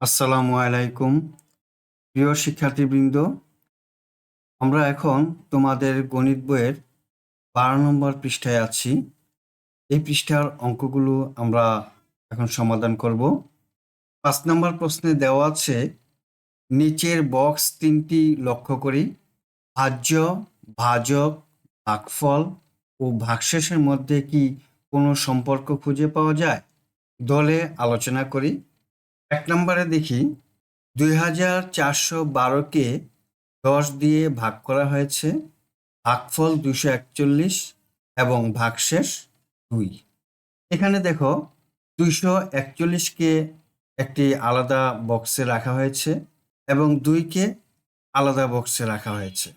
আসসালামু আলাইকুম প্রিয় শিক্ষার্থীবৃন্দ। আমরা এখন তোমাদের গণিত বইয়ের 12 নম্বর পৃষ্ঠায় আছি। এই পৃষ্ঠার অঙ্কগুলো আমরা এখন সমাধান করব। 5 নম্বর প্রশ্নে দেওয়া আছে, নিচের বক্স তিনটি লক্ষ্য করি। ভাজ্য, ভাজক, ভাগফল ও ভাগশেষের মধ্যে কি কোনো সম্পর্ক খুঁজে পাওয়া যায়? দলে আলোচনা করি। 1 নম্বরে দেখি, 2412-কে 10 দিয়ে ভাগ করা হয়েছে, ভাগফল 241 এবং ভাগশেষ 2। এখানে দেখো 241-কে একটি আলাদা বক্সে রাখা হয়েছে এবং 2-কে আলাদা বক্সে রাখা হয়েছে।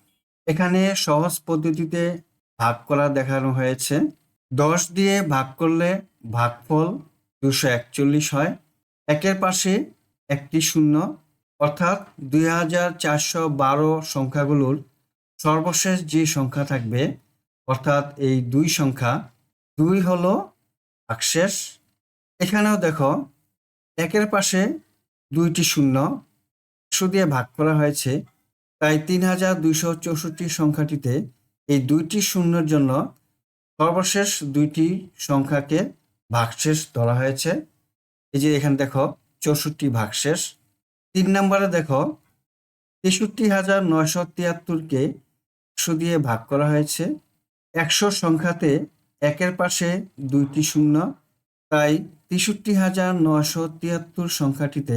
এখানে সহজ পদ্ধতিতে ভাগ করা দেখানো হয়েছে। 10 দিয়ে ভাগ করলে ভাগফল 241 হয়। একের পাশে একটি শূন্য, অর্থাৎ 2412 সংখ্যাগুলোর সর্বশেষ যে সংখ্যা থাকবে, অর্থাৎ এই 2 সংখ্যা, 2 হলো ভাগশেষ। এখানেও দেখো একের পাশে 2টি শূন্য, 100 দিয়ে ভাগ করা হয়েছে, তাই 3264 সংখ্যাটিতে এই 2টি শূন্যের জন্য সর্বশেষ 2টি সংখ্যাকে ভাগশেষ ধরা হয়েছে। এই যে এখানে দেখো 64 ভাগশেষ। 3 নম্বরে দেখো 63,973-কে 100 দিয়ে ভাগ করা হয়েছে। 100 সংখ্যাতে একের পাশে 2টি শূন্য, তাই 63,973 সংখ্যাটিতে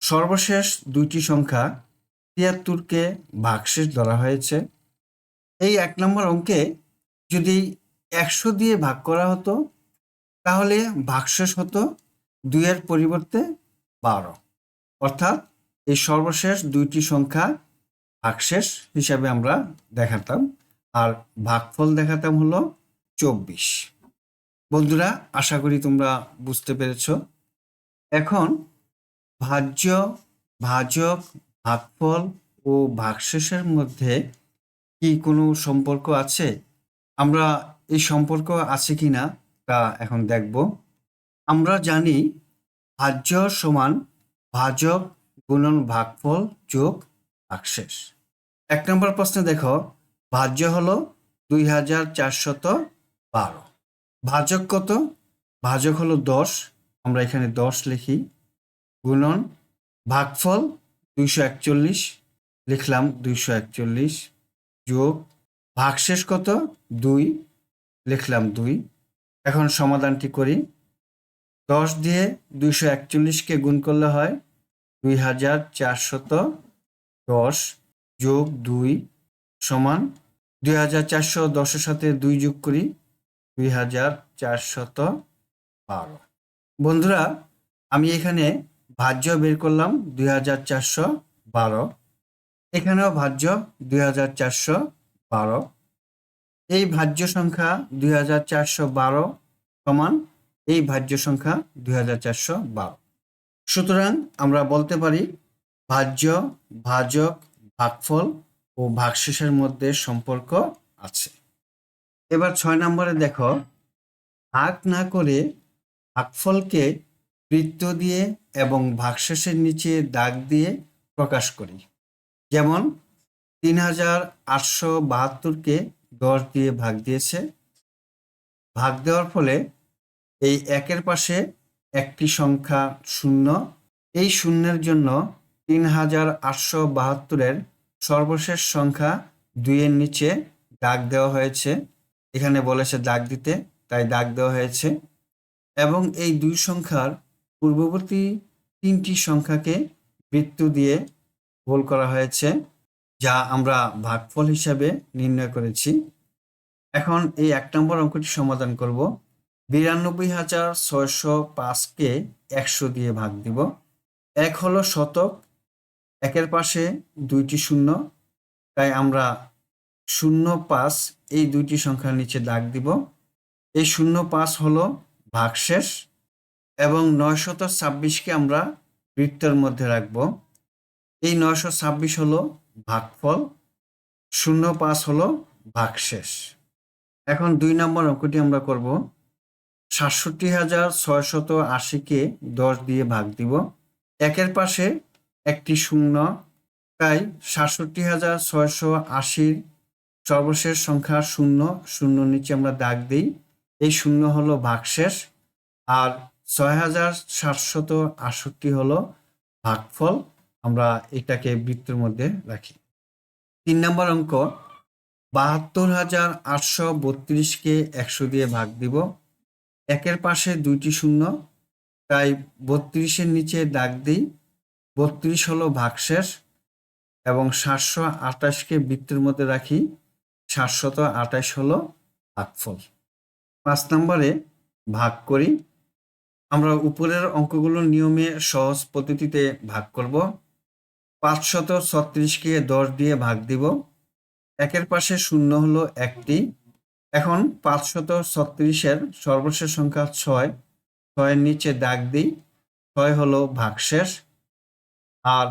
সর্বশেষ 2টি সংখ্যা 73-কে ভাগশেষ ধরা হয়েছে। এই 1 নম্বর অঙ্কে যদি 100 দিয়ে ভাগ করা হতো, তাহলে ভাগশেষ হতো 2 এর পরিবর্তে 12, অর্থাৎ এই সর্বশেষ 2টি সংখ্যা ভাগশেষ হিসাবে আমরা দেখাতাম, আর ভাগফল দেখাতাম হলো 24। বন্ধুরা, আশা করি তোমরা বুঝতে পেরেছ। এখন ভাজ্য, ভাজক, ভাগফল ও ভাগশেষের মধ্যে কি কোনো সম্পর্ক আছে? আমরা এই সম্পর্ক আছে কিনা তা এখন দেখব। আমরা জানি ভাজ্য সমান ভাজক গুণন ভাগফল যোগ ভাগশেষ। 1 নম্বর প্রশ্নে দেখো, ভাজ্য হলো 2412। ভাজক কত? ভাজক হলো 10, আমরা এখানে 10 লিখি, গুণন ভাগফল 241, লিখলাম 241, যোগ ভাগশেষ কত? 2, লিখলাম 2। এখন সমাধানটি করি। 10 দিয়ে 241-কে গুণ করলে হয় 2410 যোগ 2 সমান 2410-এর সাথে 2 যোগ করি 2412। বন্ধুরা, আমি এখানে ভাজ্য বের করলাম 2412, এখানেও ভাজ্য 2412। এই ভাজ্য সংখ্যা 2412 সমান এই ভাজ্য সংখ্যা 2412। সুতরাং আমরা বলতে পারি ভাজ্য, ভাজক, ভাগফল ও ভাগশেষের মধ্যে সম্পর্ক আছে। এবার 6 নম্বরে দেখো, ভাগ না করে ভাগফলকে বৃত্ত দিয়ে এবং ভাগশেষের নিচে দাগ দিয়ে প্রকাশ করি। যেমন 3872-কে 10 দিয়ে ভাগ দিয়েছে। ভাগ দেওয়ার ফলে এই একের পাশে একটি সংখ্যা শূন্য, এই শূন্যের জন্য 3872-এর সর্বশেষ সংখ্যা 2 এর নিচে দাগ দেওয়া হয়েছে। এখানে বলেছে দাগ দিতে, তাই দাগ দেওয়া হয়েছে। এবং এই 2 সংখ্যার পূর্ববর্তী 3টি সংখ্যাকে বৃত্ত দিয়ে গোল করা হয়েছে, যা আমরা ভাগফল হিসাবে নির্ণয় করেছি। এখন এই 1 নম্বর অঙ্কটি সমাধান করব। 92,605-কে 100 দিয়ে ভাগ দিব। 1 হলো শতক, একের পাশে 2টি শূন্য, তাই আমরা 05 এই 2টি সংখ্যার নিচে দাগ দিব। এই 05 হলো ভাগশেষ এবং 926-কে আমরা বৃত্তের মধ্যে রাখব। এই 926 হলো ভাগফল, 05 হলো ভাগশেষ। এখন 2 নম্বর অঙ্কটি আমরা করব। 67,680-কে 10 দিয়ে ভাগ দিব। একের পাশে একটি শূন্য, তাই ৬৭,৬৮০ সর্বশেষ সংখ্যা শূন্য, শূন্যর নিচে আমরা দাগ দিই। এই শূন্য হলো ভাগশেষ, আর ৬,৭৬৮ হলো ভাগফল। আমরা এটাকে বৃত্তের মধ্যে রাখি। ৩ নম্বর অঙ্ক, ৭২,৮৩২কে ১০০ দিয়ে ভাগ দিব। একের পাশে দুইটি শূন্য, তাই ৩২-এর নিচে দাগ দিই। ৩২ হলো ভাগশেষ এবং ৭২৮কে বৃত্তের মধ্যে রাখি। ৭২৮ হলো ভাগফল। ৫ নম্বরে ভাগ করি। আমরা উপরের অঙ্কগুলোর নিয়মে সহজ পদ্ধতিতে ভাগ করব। ৫৩৬কে ১০ দিয়ে ভাগ দিব। একের পাশে শূন্য হলো একটি। এখন ৫৩৬-এর সর্বশেষ সংখ্যা ৬, ৬-এর নিচে দাগ দিই। ৬ হলো ভাগশেষ, আর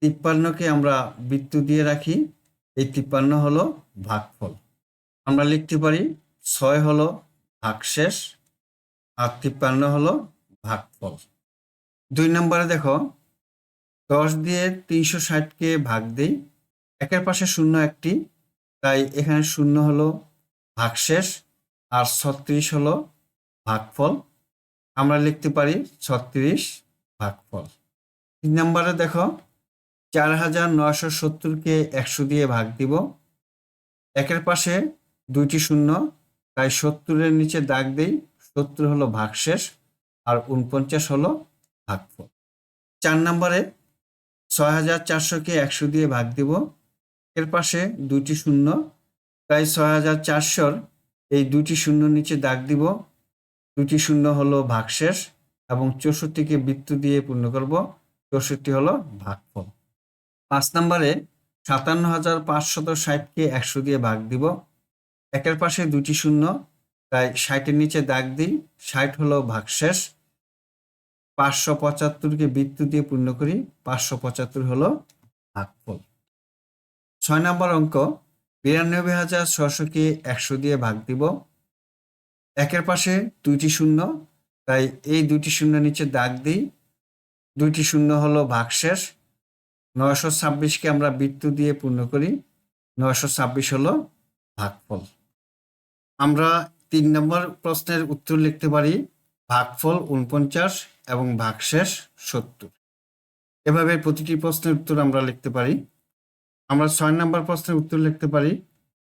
৫৩কে আমরা বৃত্ত দিয়ে রাখি। এই ৫৩ হলো ভাগফল। আমরা লিখতে পারি ৬ হলো ভাগশেষ আর ৫৩ হলো ভাগফল। ২ নম্বরে দেখো, ১০ দিয়ে ৩৬০কে ভাগ দিই। একের পাশে শূন্য একটি, তাই এখানে শূন্য হলো ভাগশেষ আর ৩৬ হলো ভাগফল। আমরা লিখতে পারি ৩৬ ভাগফল। ৩ নম্বরে দেখো, ৪,৯৭০কে ১০০ দিয়ে ভাগ দিব। একের পাশে দুইটি শূন্য, তাই ৭০-এর নিচে দাগ দিই। ৭০ হলো ভাগশেষ আর ৪৯ হলো ভাগফল। ৪ নম্বরে ৬,৪০০কে ১০০ দিয়ে ভাগ দিব। এর পাশে দুইটি শূন্য, তাই ৬,৪০০-র এই দুইটি শূন্যর নিচে দাগ দিব। দুইটি শূন্য হলো ভাগশেষ এবং ৬৪কে বৃত্ত দিয়ে পূর্ণ করব। ৬৪ হলো ভাগফল। ৫ নম্বরে ৫৭,৫৬০কে ১০০ দিয়ে ভাগ দিব। একের পাশে দুইটি শূন্য, তাই ৬০-এর নিচে দাগ দিই। ৬০ হলো ভাগশেষ। ৫৭৫কে বৃত্ত দিয়ে পূর্ণ করি। ৫৭৫ হলো ভাগফল। ৬ নম্বর অঙ্ক, ৯২,৬০০কে ১০০ দিয়ে ভাগ দিব। একের পাশে দুইটি শূন্য, তাই এই দুইটি শূন্য নিচে দাগ দিই। দুইটি শূন্য হলো ভাগশেষ। ৯২৬কে আমরা বৃত্ত দিয়ে পূর্ণ করি। ৯২৬ হলো ভাগফল। আমরা ৩ নম্বর প্রশ্নের উত্তর লিখতে পারি ভাগফল ৪৯ এবং ভাগশেষ ৭০। এভাবে প্রতিটি প্রশ্নের উত্তর আমরা লিখতে পারি। আমরা ৬ নম্বর প্রশ্নের উত্তর লিখতে পারি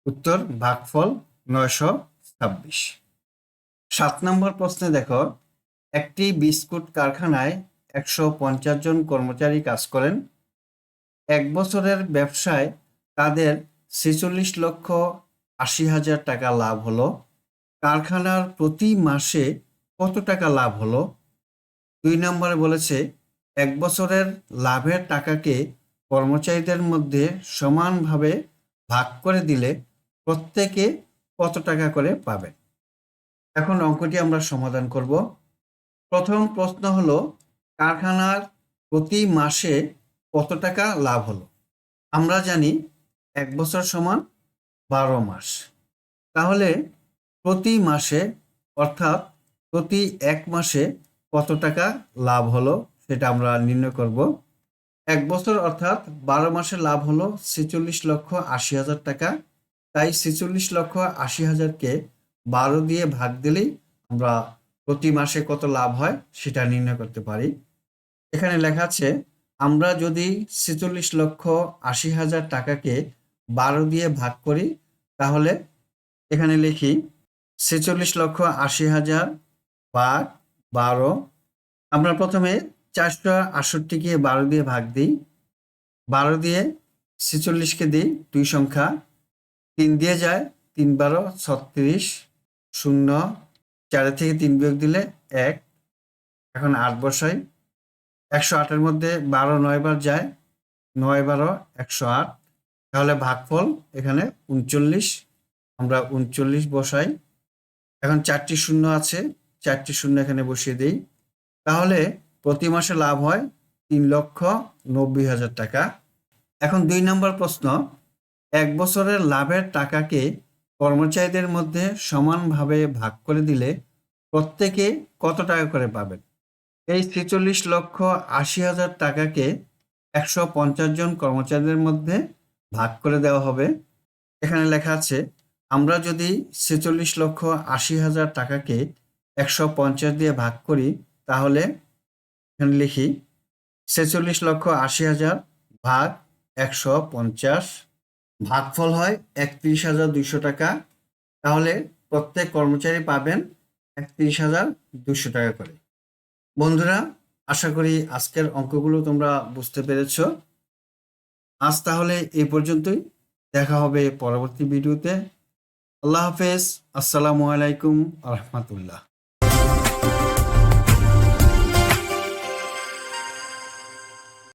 উত্তর ভাগফল ৯২৬। ৭ নম্বর প্রশ্নে দেখো, একটি বিস্কুট কারখানায় ১৫০ জন কর্মচারী কাজ করেন। ১ বছরের ব্যবসায় তাদের ৪৬,৮০,০০০ টাকা লাভ হলো। কারখানার প্রতি মাসে কত টাকা লাভ হলো? ২ নম্বরে বলেছে ১ বছরের লাভের টাকাকে কর্মচারীদের মধ্যে সমানভাবে ভাগ করে দিলে প্রত্যেকে কত টাকা করে পাবে? এখন অঙ্কটি আমরা সমাধান করব। প্রথম প্রশ্ন হলো, কারখানার প্রতি মাসে কত টাকা লাভ হলো? আমরা জানি ১ বছর সমান ১২ মাস। তাহলে প্রতি মাসে অর্থাৎ প্রতি ১ মাসে কত টাকা লাভ হলো সেটা আমরা নির্ণয় করব। ১ বছর অর্থাৎ ১২ মাসে লাভ হলো ৪৬,৮০,০০০ টাকা। তাই ৪৬,৮০,০০০কে ১২ দিয়ে ভাগ দিলেই আমরা প্রতি মাসে কত লাভ হয় সেটা নির্ণয় করতে পারি। এখানে লেখা আছে, আমরা যদি ৪৬,৮০,০০০ টাকাকে ১২ দিয়ে ভাগ করি, তাহলে এখানে লিখি ৪৬,৮০,০০০ ভাগ ১২। আমরা প্রথমে ৪৬৮কে ১২ দিয়ে ভাগ দিই। ১২ দিয়ে ৪৬কে দিই ২ সংখ্যা, ৩ দিয়ে যায়, ৩ × ১২ = ৩৬, ০ ৪ থেকে ৩ বিয়োগ দিলে ১। এখন ৮ বসাই। ১০৮-এর মধ্যে ১২ ৯ বার যায়, ৯ × ১২ = ১০৮। তাহলে ভাগফল এখানে ৩৯। আমরা ৩৯ বসাই। এখন ৪টি শূন্য আছে, ৪টি শূন্য এখানে বসিয়ে দিই। তাহলে প্রতি মাসে লাভ হয় ৩,৯০,০০০ টাকা। এখন ২ নম্বর প্রশ্ন, ১ বছরের লাভের টাকাকে কর্মচারীদের মধ্যে সমানভাবে ভাগ করে দিলে প্রত্যেকে কত টাকা করে পাবেন? এই ৪৬,৮০,০০০ টাকাকে ১৫০ জন কর্মচারীদের মধ্যে ভাগ করে দেওয়া হবে। এখানে লেখা আছে, আমরা যদি ৪৬,৮০,০০০ টাকাকে ১৫০ দিয়ে ভাগ করি, তাহলে এখানে লিখি ৪৬,৮০,০০০ ভাগ ১৫০, ভাগফল হয় ৩১,২০০ টাকা। তাহলে প্রত্যেক কর্মচারী পাবেন ৩১,২০০ টাকা করে। বন্ধুরা, আশা করি আজকের অঙ্কগুলো তোমরা বুঝতে পেরেছ। আজ তাহলে এই পর্যন্তই, দেখা হবে পরবর্তী ভিডিওতে। আল্লাহ হাফেজ। আসসালামু আলাইকুম আ রহমাতুল্লাহ।